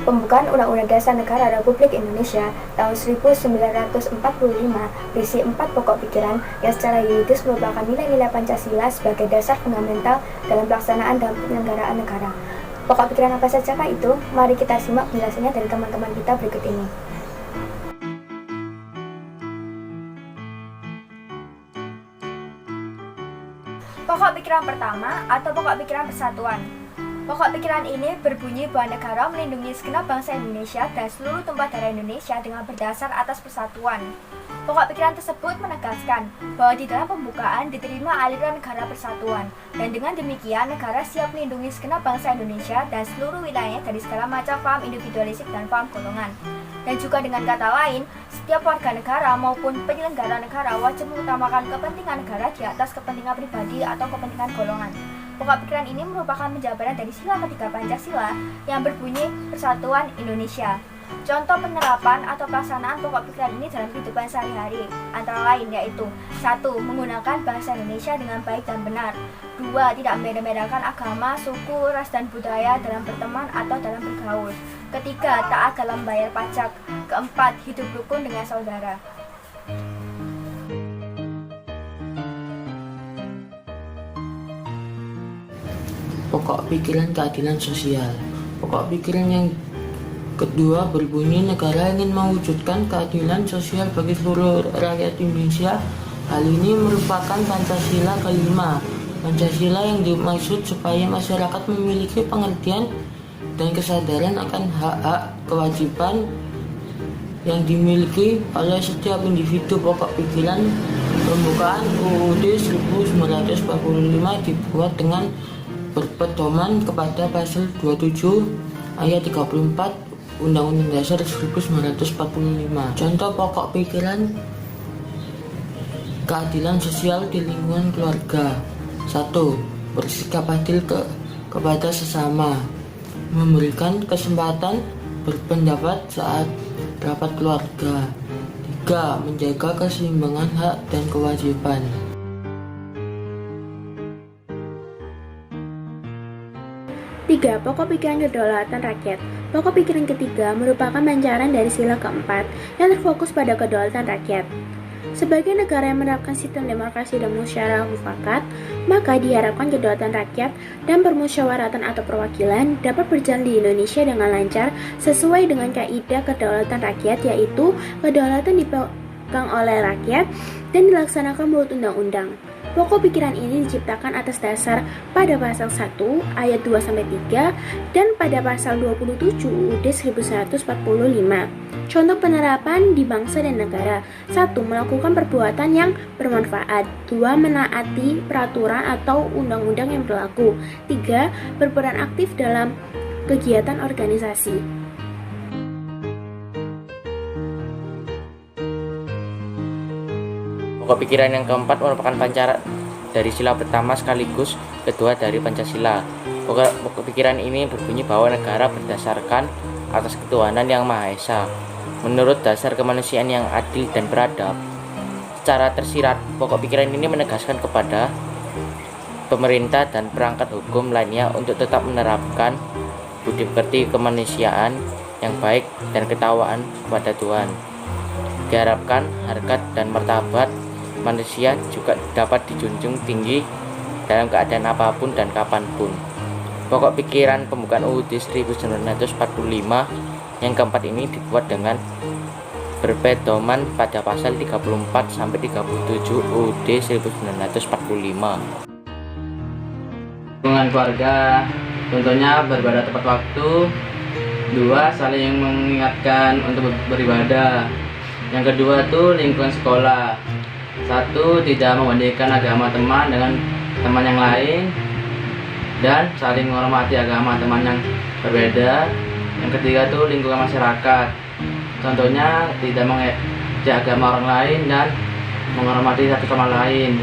Pembukaan Undang-Undang Dasar Negara Republik Indonesia tahun 1945 berisi 4 pokok pikiran yang secara yuridis merupakan nilai-nilai Pancasila sebagai dasar fundamental dalam pelaksanaan dan penyelenggaraan negara. Pokok pikiran apa sajakah itu? Mari kita simak penjelasannya dari teman-teman kita berikut ini. Pokok pikiran pertama atau pokok pikiran persatuan. Pokok pikiran ini berbunyi bahwa negara melindungi segenap bangsa Indonesia dan seluruh tumpah darah Indonesia dengan berdasar atas persatuan. Pokok pikiran tersebut menegaskan bahwa di dalam pembukaan diterima aliran negara persatuan, dan dengan demikian negara siap melindungi segenap bangsa Indonesia dan seluruh wilayahnya dari segala macam paham individualistik dan paham golongan. Dan juga dengan kata lain, setiap warga negara maupun penyelenggara negara wajib mengutamakan kepentingan negara di atas kepentingan pribadi atau kepentingan golongan. Pokok pikiran ini merupakan penjabaran dari sila ketiga Pancasila yang berbunyi Persatuan Indonesia. Contoh penerapan atau pelaksanaan pokok pikiran ini dalam kehidupan sehari-hari antara lain yaitu 1. Menggunakan bahasa Indonesia dengan baik dan benar. 2. Tidak membeda-bedakan agama, suku, ras, dan budaya dalam berteman atau dalam bergaul. 3. Taat dalam membayar pajak. 4. Hidup rukun dengan saudara. Pokok pikiran keadilan sosial. Pokok pikiran yang kedua berbunyi negara ingin mewujudkan keadilan sosial bagi seluruh rakyat Indonesia. Hal ini merupakan Pancasila kelima. Pancasila yang dimaksud supaya masyarakat memiliki pengertian dan kesadaran akan hak-hak kewajiban yang dimiliki oleh setiap individu. Pokok pikiran pembukaan UUD 1945 dibuat dengan berpedoman kepada pasal 27 ayat 34 Undang-Undang Dasar 1945. Contoh pokok pikiran keadilan sosial di lingkungan keluarga. 1. Bersikap adil kepada sesama, memberikan kesempatan berpendapat saat rapat keluarga. 3. Menjaga keseimbangan hak dan kewajiban. 3. Pokok pikiran kedaulatan rakyat. Pokok pikiran ketiga merupakan pancaran dari sila keempat yang terfokus pada kedaulatan rakyat. Sebagai negara yang menerapkan sistem demokrasi dan musyawarah mufakat, maka diharapkan kedaulatan rakyat dan permusyawaratan atau perwakilan dapat berjalan di Indonesia dengan lancar sesuai dengan kaidah kedaulatan rakyat, yaitu kedaulatan dipegang oleh rakyat dan dilaksanakan menurut undang-undang. Pokok pikiran ini diciptakan atas dasar pada pasal 1 ayat 2-3 dan pada pasal 27 UUD 1945. Contoh penerapan di bangsa dan negara. 1. Melakukan perbuatan yang bermanfaat. 2. Menaati peraturan atau undang-undang yang berlaku. 3. Berperan aktif dalam kegiatan organisasi. Pokok pikiran yang keempat merupakan pancaran dari sila pertama sekaligus kedua dari Pancasila. Pokok pikiran ini berbunyi bahwa negara berdasarkan atas ketuhanan yang Maha Esa, menurut dasar kemanusiaan yang adil dan beradab. Secara tersirat, pokok pikiran ini menegaskan kepada pemerintah dan perangkat hukum lainnya untuk tetap menerapkan budi pekerti kemanusiaan yang baik dan ketakwaan kepada Tuhan. Diharapkan harkat dan martabat manusia juga dapat dijunjung tinggi dalam keadaan apapun dan kapanpun. Pokok pikiran pembukaan UUD 1945 yang keempat ini dibuat dengan berpedoman pada pasal 34-37 UUD 1945. Hubungan keluarga, contohnya beribadah tepat waktu. 2. Saling mengingatkan untuk beribadah. Yang kedua tuh lingkungan sekolah. 1. Tidak membandingkan agama teman dengan teman yang lain dan saling menghormati agama teman yang berbeda. Yang ketiga tuh lingkungan masyarakat. Contohnya tidak mengejek agama orang lain dan menghormati satu sama lain.